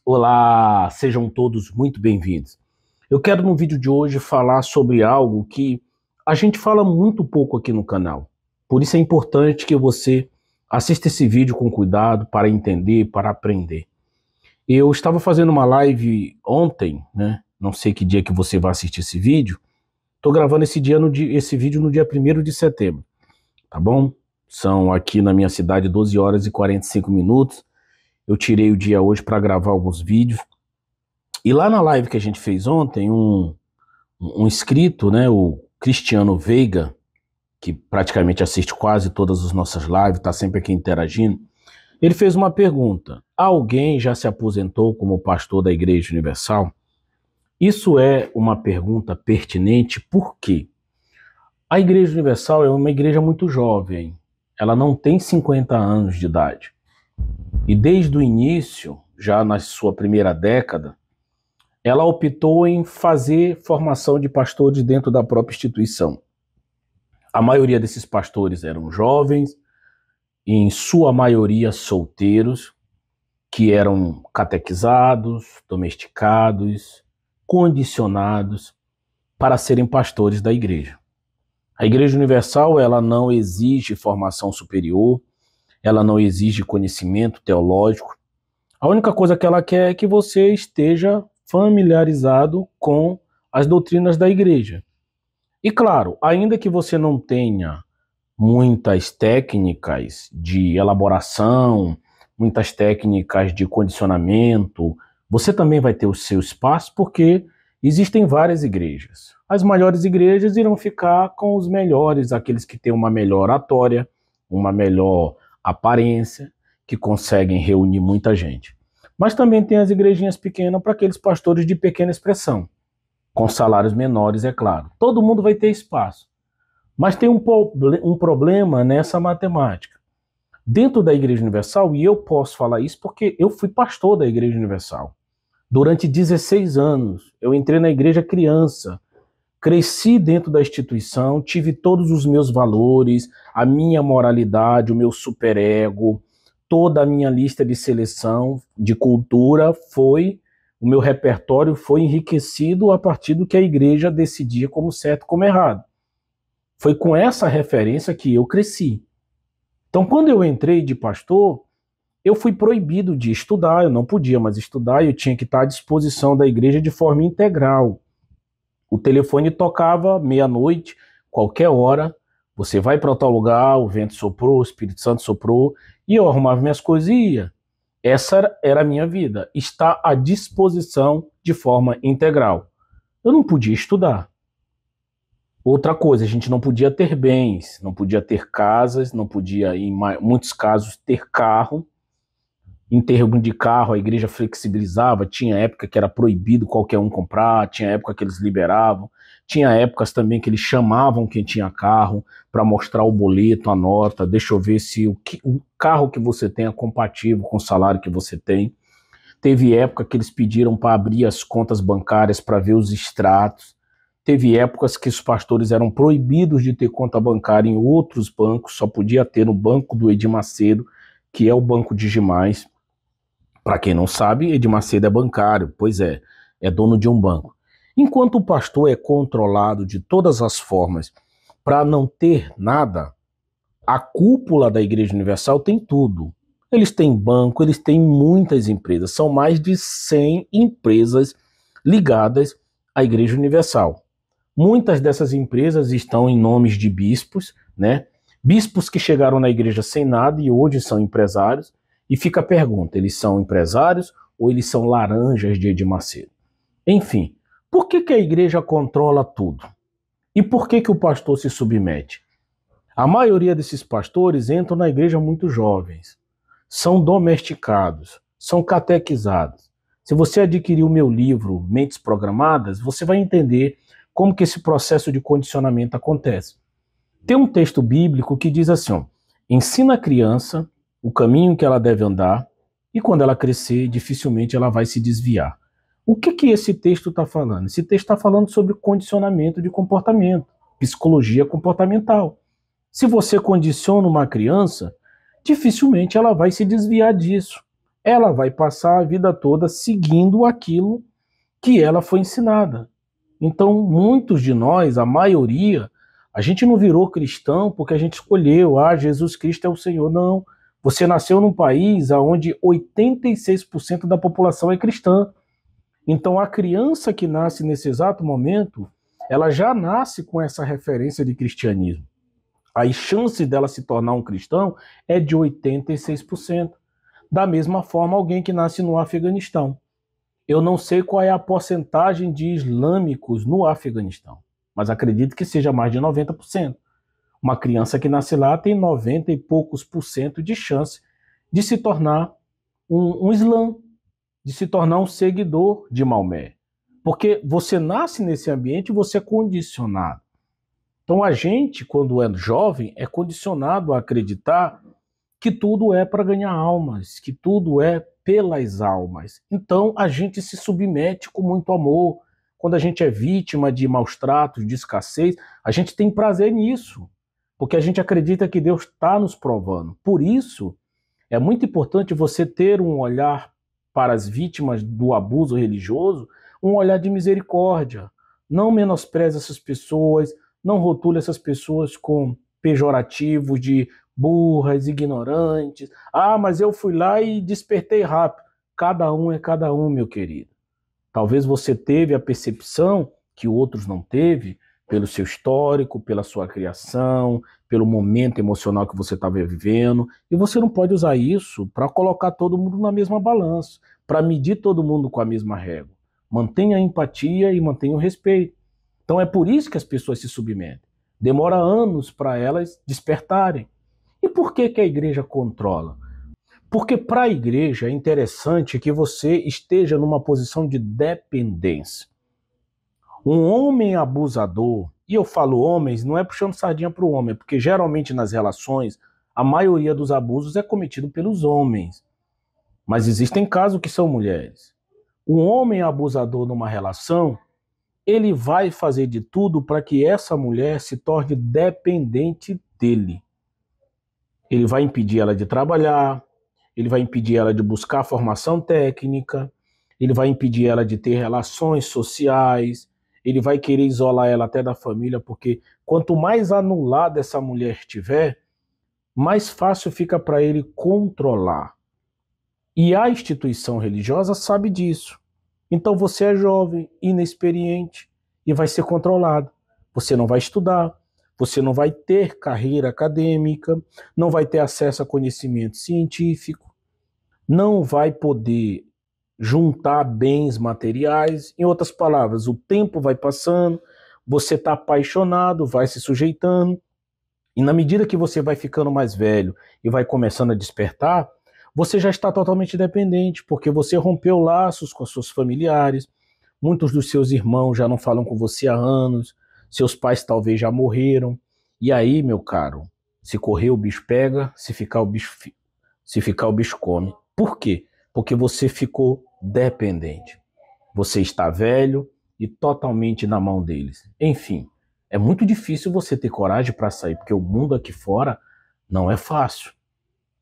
Olá, sejam todos muito bem-vindos. Eu quero no vídeo de hoje falar sobre algo que a gente fala muito pouco aqui no canal. Por isso é importante que você assista esse vídeo com cuidado para entender, para aprender. Eu estava fazendo uma live ontem, né? Não sei que dia que você vai assistir esse vídeo. Estou gravando esse vídeo no dia 1º de setembro, tá bom? São aqui na minha cidade 12 horas e 45 minutos. Eu tirei o dia hoje para gravar alguns vídeos. E lá na live que a gente fez ontem, um inscrito, né, o Cristiano Veiga, que praticamente assiste quase todas as nossas lives, está sempre aqui interagindo, ele fez uma pergunta: alguém já se aposentou como pastor da Igreja Universal? Isso é uma pergunta pertinente porque a Igreja Universal é uma igreja muito jovem, ela não tem 50 anos de idade. E desde o início, já na sua primeira década, ela optou em fazer formação de pastores dentro da própria instituição. A maioria desses pastores eram jovens, e em sua maioria solteiros, que eram catequizados, domesticados, condicionados para serem pastores da igreja. A Igreja Universal, ela não exige formação superior, ela não exige conhecimento teológico. A única coisa que ela quer é que você esteja familiarizado com as doutrinas da igreja. E claro, ainda que você não tenha muitas técnicas de elaboração, muitas técnicas de condicionamento, você também vai ter o seu espaço, porque existem várias igrejas. As maiores igrejas irão ficar com os melhores, aqueles que têm uma melhor oratória, uma melhor aparência, que conseguem reunir muita gente. Mas também tem as igrejinhas pequenas para aqueles pastores de pequena expressão, com salários menores, é claro. Todo mundo vai ter espaço. Mas tem um problema nessa matemática. Dentro da Igreja Universal, e eu posso falar isso porque eu fui pastor da Igreja Universal. Durante 16 anos, eu entrei na igreja criança, cresci dentro da instituição, tive todos os meus valores, a minha moralidade, o meu superego, toda a minha lista de seleção de cultura o meu repertório foi enriquecido a partir do que a igreja decidia como certo e como errado. Foi com essa referência que eu cresci. Então, quando eu entrei de pastor, eu fui proibido de estudar, eu não podia mais estudar, eu tinha que estar à disposição da igreja de forma integral. O telefone tocava meia-noite, qualquer hora, você vai para tal lugar, o vento soprou, o Espírito Santo soprou, e eu arrumava minhas coisas e ia. Essa era a minha vida, estar à disposição de forma integral. Eu não podia estudar. Outra coisa, a gente não podia ter bens, não podia ter casas, não podia, em muitos casos, ter carro. Em termos de carro, a igreja flexibilizava, tinha época que era proibido qualquer um comprar, tinha época que eles liberavam, tinha épocas também que eles chamavam quem tinha carro para mostrar o boleto, a nota, deixa eu ver se o carro que você tem é compatível com o salário que você tem. Teve época que eles pediram para abrir as contas bancárias para ver os extratos. Teve épocas que os pastores eram proibidos de ter conta bancária em outros bancos, só podia ter no banco do Edir Macedo, que é o Banco Digimais. Para quem não sabe, Edir Macedo é bancário, pois é dono de um banco. Enquanto o pastor é controlado de todas as formas para não ter nada, a cúpula da Igreja Universal tem tudo. Eles têm banco, eles têm muitas empresas, são mais de 100 empresas ligadas à Igreja Universal. Muitas dessas empresas estão em nomes de bispos, né? Bispos que chegaram na igreja sem nada e hoje são empresários. E fica a pergunta, eles são empresários ou eles são laranjas de Edir Macedo? Enfim, por que a igreja controla tudo? E por que o pastor se submete? A maioria desses pastores entram na igreja muito jovens, são domesticados, são catequizados. Se você adquirir o meu livro Mentes Programadas, você vai entender como que esse processo de condicionamento acontece. Tem um texto bíblico que diz assim, ó, ensina a criança o caminho que ela deve andar, e quando ela crescer, dificilmente ela vai se desviar. O que esse texto está falando? Esse texto está falando sobre condicionamento de comportamento, psicologia comportamental. Se você condiciona uma criança, dificilmente ela vai se desviar disso. ela vai passar a vida toda seguindo aquilo que ela foi ensinada. Então, muitos de nós, a maioria, a gente não virou cristão porque a gente escolheu, Jesus Cristo é o Senhor. Não. Você nasceu num país onde 86% da população é cristã. Então, a criança que nasce nesse exato momento, ela já nasce com essa referência de cristianismo. A chance dela se tornar um cristão é de 86%. Da mesma forma, alguém que nasce no Afeganistão. Eu não sei qual é a porcentagem de islâmicos no Afeganistão, mas acredito que seja mais de 90%. Uma criança que nasce lá tem 90 e poucos por cento de chance de se tornar um islã, de se tornar um seguidor de Maomé. Porque você nasce nesse ambiente e você é condicionado. Então a gente, quando é jovem, é condicionado a acreditar que tudo é para ganhar almas, que tudo é pelas almas. Então a gente se submete com muito amor. Quando a gente é vítima de maus tratos, de escassez, a gente tem prazer nisso, porque a gente acredita que Deus está nos provando. Por isso, é muito importante você ter um olhar para as vítimas do abuso religioso, um olhar de misericórdia. Não menospreze essas pessoas, não rotule essas pessoas com pejorativos de burras, ignorantes. Mas eu fui lá e despertei rápido. Cada um é cada um, meu querido. Talvez você teve a percepção que outros não teve, pelo seu histórico, pela sua criação, pelo momento emocional que você estava vivendo, e você não pode usar isso para colocar todo mundo na mesma balança, para medir todo mundo com a mesma régua. Mantenha a empatia e mantenha o respeito. Então é por isso que as pessoas se submetem. Demora anos para elas despertarem. E por que a igreja controla? Porque para a igreja é interessante que você esteja numa posição de dependência. Um homem abusador, e eu falo homens, não é puxando sardinha para o homem, porque geralmente nas relações, a maioria dos abusos é cometido pelos homens. Mas existem casos que são mulheres. Um homem abusador numa relação, ele vai fazer de tudo para que essa mulher se torne dependente dele. Ele vai impedir ela de trabalhar, ele vai impedir ela de buscar formação técnica, ele vai impedir ela de ter relações sociais, ele vai querer isolar ela até da família, porque quanto mais anulada essa mulher estiver, mais fácil fica para ele controlar. E a instituição religiosa sabe disso. Então você é jovem, inexperiente e vai ser controlado. Você não vai estudar, você não vai ter carreira acadêmica, não vai ter acesso a conhecimento científico, não vai poder juntar bens materiais. Em outras palavras, o tempo vai passando, você está apaixonado, vai se sujeitando, e na medida que você vai ficando mais velho e vai começando a despertar, você já está totalmente dependente, porque você rompeu laços com os seus familiares, muitos dos seus irmãos já não falam com você há anos, seus pais talvez já morreram, e aí, meu caro, se correr o bicho pega, se ficar o bicho come. Por quê? Porque você ficou dependente. Você está velho e totalmente na mão deles. Enfim, é muito difícil você ter coragem para sair, porque o mundo aqui fora não é fácil.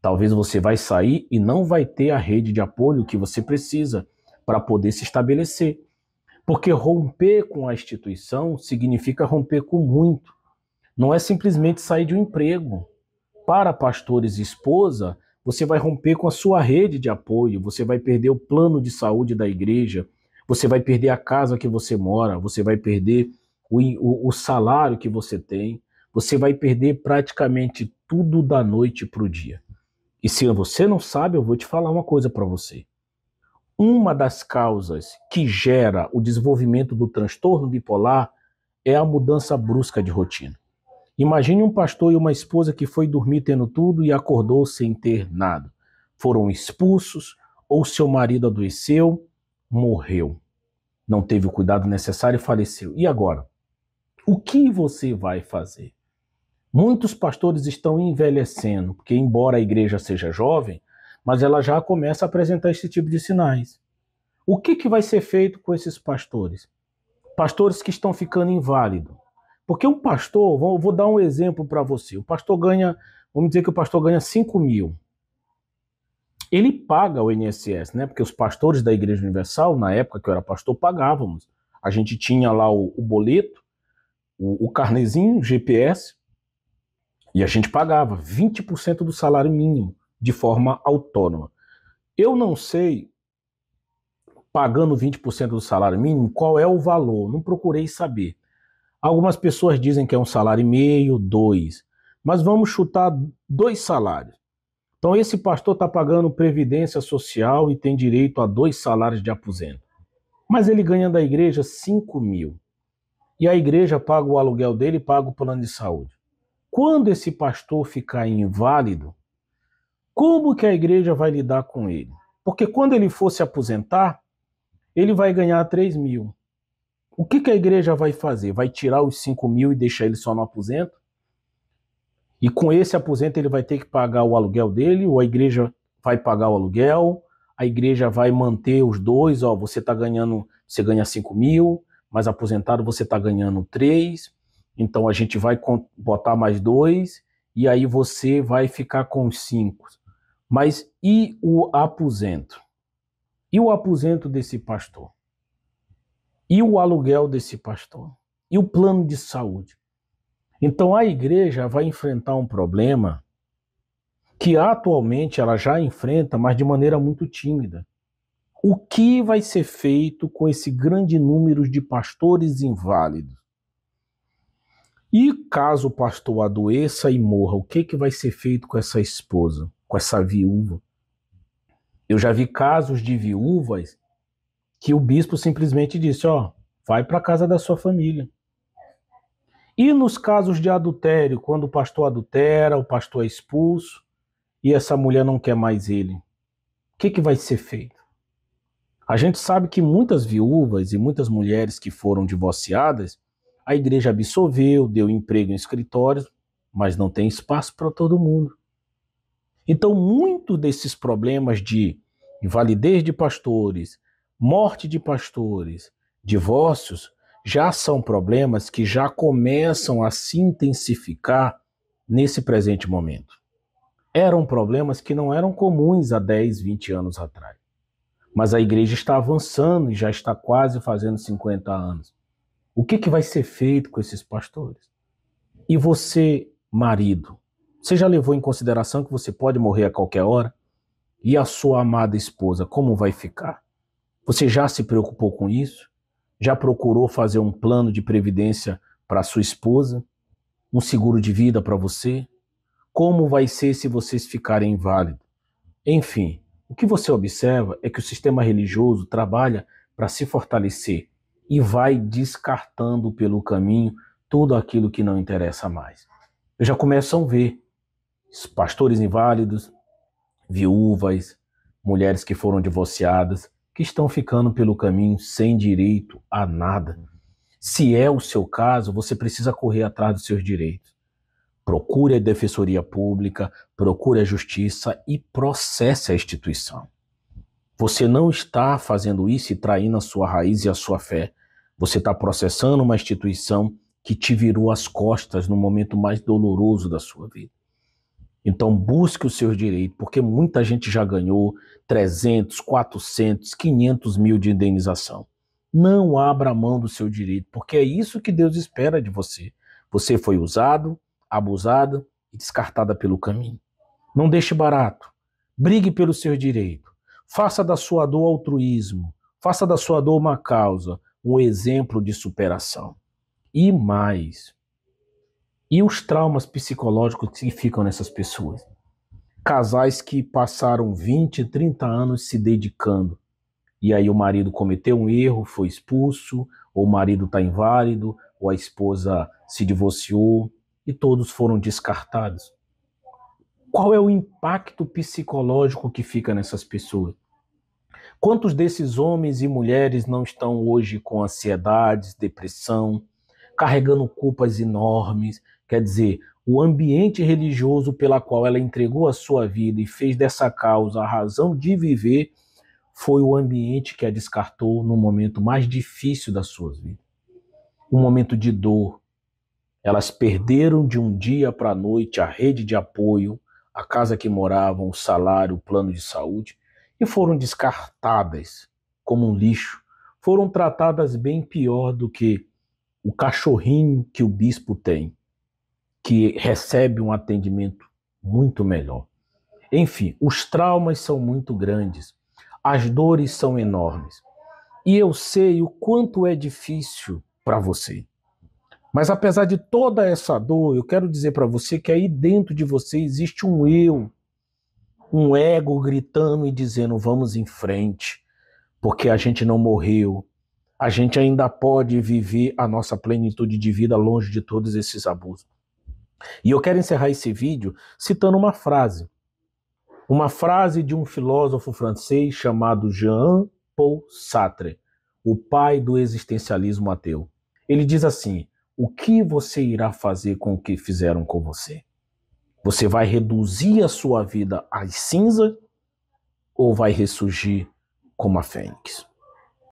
Talvez você vai sair e não vai ter a rede de apoio que você precisa para poder se estabelecer. Porque romper com a instituição significa romper com muito. Não é simplesmente sair de um emprego. Para pastores e esposa, você vai romper com a sua rede de apoio, você vai perder o plano de saúde da igreja, você vai perder a casa que você mora, você vai perder o salário que você tem, você vai perder praticamente tudo da noite para o dia. E se você não sabe, eu vou te falar uma coisa para você. Uma das causas que gera o desenvolvimento do transtorno bipolar é a mudança brusca de rotina. Imagine um pastor e uma esposa que foi dormir tendo tudo e acordou sem ter nada. Foram expulsos ou seu marido adoeceu, morreu. Não teve o cuidado necessário e faleceu. E agora? O que você vai fazer? Muitos pastores estão envelhecendo, porque embora a igreja seja jovem, mas ela já começa a apresentar esse tipo de sinais. O que vai ser feito com esses pastores? Pastores que estão ficando inválidos. Porque um pastor, vou dar um exemplo para você, o pastor ganha, vamos dizer que o pastor ganha 5 mil. Ele paga o INSS, né? Porque os pastores da Igreja Universal, na época que eu era pastor, pagávamos. A gente tinha lá o boleto, o carnezinho, o GPS, e a gente pagava 20% do salário mínimo de forma autônoma. Eu não sei, pagando 20% do salário mínimo, qual é o valor, não procurei saber. Algumas pessoas dizem que é 1,5 salário, 2, mas vamos chutar 2 salários. Então esse pastor está pagando previdência social e tem direito a 2 salários de aposento. Mas ele ganha da igreja 5 mil. E a igreja paga o aluguel dele e paga o plano de saúde. Quando esse pastor ficar inválido, como que a igreja vai lidar com ele? Porque quando ele for se aposentar, ele vai ganhar 3 mil. O que a igreja vai fazer? Vai tirar os 5 mil e deixar ele só no aposento? E com esse aposento ele vai ter que pagar o aluguel dele, ou a igreja vai pagar o aluguel, a igreja vai manter os dois, ó, você ganha 5 mil, mas aposentado você está ganhando 3, então a gente vai botar mais 2, e aí você vai ficar com os 5. Mas e o aposento? E o aposento desse pastor? E o aluguel desse pastor? E o plano de saúde? Então a igreja vai enfrentar um problema que atualmente ela já enfrenta, mas de maneira muito tímida. O que vai ser feito com esse grande número de pastores inválidos? E caso o pastor adoeça e morra, o que vai ser feito com essa esposa, com essa viúva? Eu já vi casos de viúvas que o bispo simplesmente disse, ó, vai para a casa da sua família. E nos casos de adultério, quando o pastor adultera, o pastor é expulso e essa mulher não quer mais ele, o que vai ser feito? A gente sabe que muitas viúvas e muitas mulheres que foram divorciadas, a igreja absolveu, deu emprego em escritórios, mas não tem espaço para todo mundo. Então, muito desses problemas de invalidez de pastores, morte de pastores, divórcios, já são problemas que já começam a se intensificar nesse presente momento. Eram problemas que não eram comuns há 10, 20 anos atrás. Mas a igreja está avançando e já está quase fazendo 50 anos. O que vai ser feito com esses pastores? E você, marido, você já levou em consideração que você pode morrer a qualquer hora? E a sua amada esposa, como vai ficar? Você já se preocupou com isso? Já procurou fazer um plano de previdência para sua esposa? Um seguro de vida para você? Como vai ser se vocês ficarem inválidos? Enfim, o que você observa é que o sistema religioso trabalha para se fortalecer e vai descartando pelo caminho tudo aquilo que não interessa mais. Já começam a ver pastores inválidos, viúvas, mulheres que foram divorciadas, que estão ficando pelo caminho sem direito a nada. Se é o seu caso, você precisa correr atrás dos seus direitos. Procure a defensoria pública, procure a justiça e processe a instituição. Você não está fazendo isso e traindo a sua raiz e a sua fé. Você está processando uma instituição que te virou as costas no momento mais doloroso da sua vida. Então busque os seus direitos, porque muita gente já ganhou 300, 400, 500 mil de indenização. Não abra mão do seu direito, porque é isso que Deus espera de você. Você foi usado, abusada e descartada pelo caminho. Não deixe barato. Brigue pelo seu direito. Faça da sua dor altruísmo. Faça da sua dor uma causa, um exemplo de superação. E mais. E os traumas psicológicos que ficam nessas pessoas? Casais que passaram 20, 30 anos se dedicando. E aí o marido cometeu um erro, foi expulso, ou o marido está inválido, ou a esposa se divorciou, e todos foram descartados. Qual é o impacto psicológico que fica nessas pessoas? Quantos desses homens e mulheres não estão hoje com ansiedades, depressão, carregando culpas enormes? Quer dizer, o ambiente religioso pela qual ela entregou a sua vida e fez dessa causa a razão de viver foi o ambiente que a descartou no momento mais difícil das suas vidas. Um momento de dor. Elas perderam de um dia para a noite a rede de apoio, a casa que moravam, o salário, o plano de saúde, e foram descartadas como um lixo. Foram tratadas bem pior do que o cachorrinho que o bispo tem, que recebe um atendimento muito melhor. Enfim, os traumas são muito grandes, as dores são enormes. E eu sei o quanto é difícil para você. Mas apesar de toda essa dor, eu quero dizer para você que aí dentro de você existe um eu, um ego gritando e dizendo: vamos em frente, porque a gente não morreu, a gente ainda pode viver a nossa plenitude de vida longe de todos esses abusos. E eu quero encerrar esse vídeo citando uma frase de um filósofo francês chamado Jean-Paul Sartre, o pai do existencialismo ateu. Ele diz assim: o que você irá fazer com o que fizeram com você? Você vai reduzir a sua vida às cinzas ou vai ressurgir como a fênix?